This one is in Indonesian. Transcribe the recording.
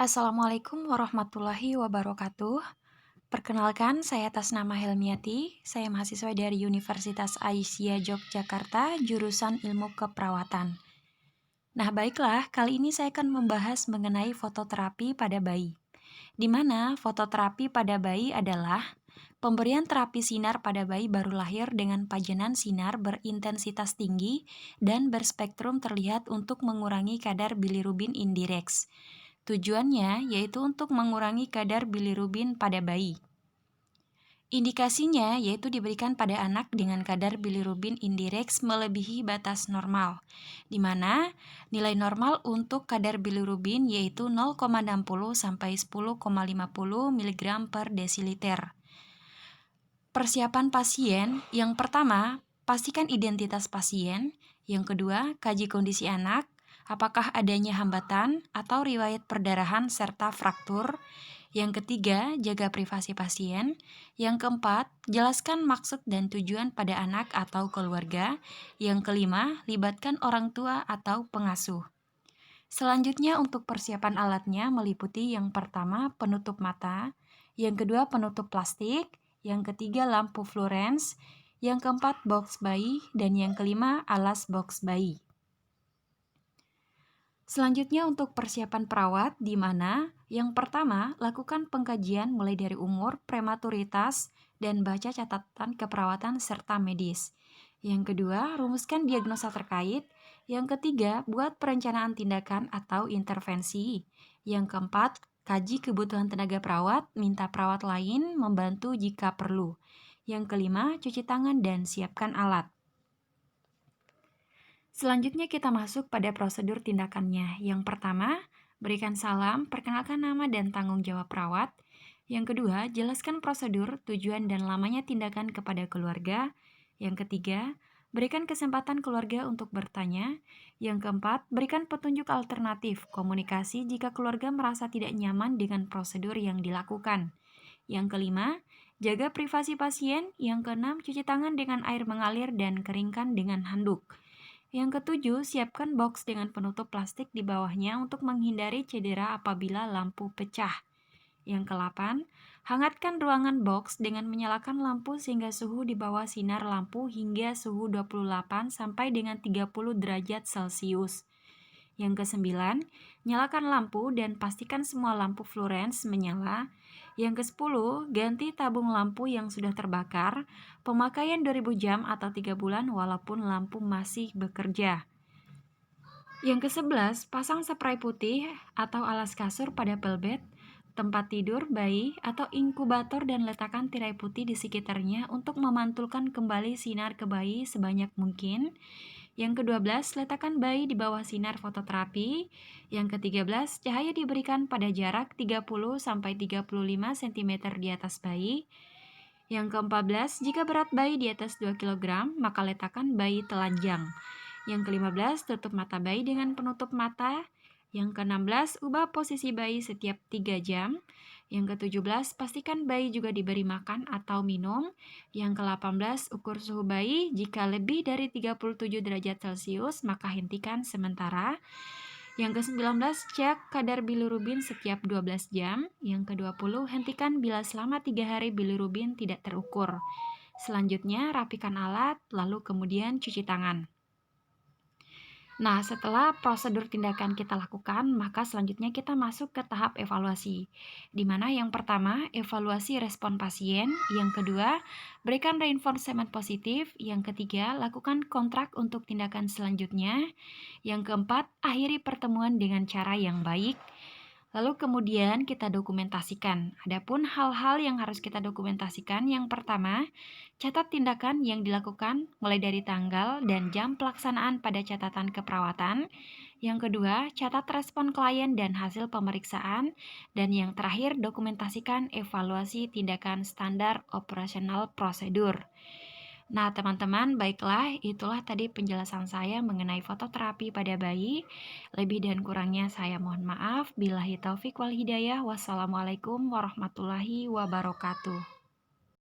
Assalamualaikum warahmatullahi wabarakatuh. Perkenalkan, saya atas nama Helmiati. Saya mahasiswa dari Universitas Aisyah Yogyakarta, jurusan Ilmu Keperawatan. Nah, baiklah, kali ini saya akan membahas mengenai fototerapi pada bayi. Di mana fototerapi pada bayi adalah pemberian terapi sinar pada bayi baru lahir dengan pajanan sinar berintensitas tinggi dan berspektrum terlihat untuk mengurangi kadar bilirubin indireks. Tujuannya yaitu untuk mengurangi kadar bilirubin pada bayi. Indikasinya yaitu diberikan pada anak dengan kadar bilirubin indireks melebihi batas normal, di mana nilai normal untuk kadar bilirubin yaitu 0,60 sampai 10,50 mg per desiliter. Persiapan pasien, yang pertama, pastikan identitas pasien. Yang kedua, kaji kondisi anak, apakah adanya hambatan atau riwayat perdarahan serta fraktur. Yang ketiga, jaga privasi pasien. Yang keempat, jelaskan maksud dan tujuan pada anak atau keluarga. Yang kelima, libatkan orang tua atau pengasuh. Selanjutnya untuk persiapan alatnya meliputi yang pertama penutup mata, yang kedua penutup plastik, yang ketiga lampu fluorens, yang keempat box bayi, dan yang kelima alas box bayi. Selanjutnya untuk persiapan perawat, di mana yang pertama lakukan pengkajian mulai dari umur, prematuritas, dan baca catatan keperawatan serta medis. Yang kedua, rumuskan diagnosa terkait. Yang ketiga, buat perencanaan tindakan atau intervensi. Yang keempat, kaji kebutuhan tenaga perawat, minta perawat lain membantu jika perlu. Yang kelima, cuci tangan dan siapkan alat. Selanjutnya kita masuk pada prosedur tindakannya. Yang pertama, berikan salam, perkenalkan nama dan tanggung jawab perawat. Yang kedua, jelaskan prosedur, tujuan dan lamanya tindakan kepada keluarga. Yang ketiga, berikan kesempatan keluarga untuk bertanya. Yang keempat, berikan petunjuk alternatif komunikasi jika keluarga merasa tidak nyaman dengan prosedur yang dilakukan. Yang kelima, jaga privasi pasien. Yang keenam, cuci tangan dengan air mengalir dan keringkan dengan handuk. Yang ketujuh, siapkan box dengan penutup plastik di bawahnya untuk menghindari cedera apabila lampu pecah. Yang kedelapan, hangatkan ruangan box dengan menyalakan lampu sehingga suhu di bawah sinar lampu hingga suhu 28 sampai dengan 30 derajat Celcius. Yang kesembilan, nyalakan lampu dan pastikan semua lampu fluorens menyala. Yang kesepuluh, ganti tabung lampu yang sudah terbakar, pemakaian 2000 jam atau 3 bulan walaupun lampu masih bekerja. Yang kesebelas, pasang spray putih atau alas kasur pada pelbed, tempat tidur bayi atau inkubator dan letakkan tirai putih di sekitarnya untuk memantulkan kembali sinar ke bayi sebanyak mungkin. Yang ke-12, letakkan bayi di bawah sinar fototerapi. Yang ke-13, cahaya diberikan pada jarak 30-35 cm di atas bayi. Yang ke-14, jika berat bayi di atas 2 kg, maka letakkan bayi telanjang. Yang ke-15, tutup mata bayi dengan penutup mata. Yang ke-16, ubah posisi bayi setiap 3 jam. Yang ke-17, pastikan bayi juga diberi makan atau minum. Yang ke-18, ukur suhu bayi. Jika lebih dari 37 derajat Celcius, maka hentikan sementara. Yang ke-19, cek kadar bilirubin setiap 12 jam. Yang ke-20, hentikan bila selama 3 hari bilirubin tidak terukur. Selanjutnya, rapikan alat, lalu kemudian cuci tangan. Nah, setelah prosedur tindakan kita lakukan, maka selanjutnya kita masuk ke tahap evaluasi. Di mana yang pertama, evaluasi respon pasien. Yang kedua, berikan reinforcement positif. Yang ketiga, lakukan kontrak untuk tindakan selanjutnya. Yang keempat, akhiri pertemuan dengan cara yang baik. Lalu kemudian kita dokumentasikan. Adapun hal-hal yang harus kita dokumentasikan, yang pertama, catat tindakan yang dilakukan mulai dari tanggal dan jam pelaksanaan pada catatan keperawatan. Yang kedua, catat respon klien dan hasil pemeriksaan. Dan yang terakhir, dokumentasikan evaluasi tindakan standar operasional prosedur. Nah, teman-teman, baiklah, itulah tadi penjelasan saya mengenai fototerapi pada bayi. Lebih dan kurangnya saya mohon maaf. Billahi taufik wal hidayah. Wassalamualaikum warahmatullahi wabarakatuh.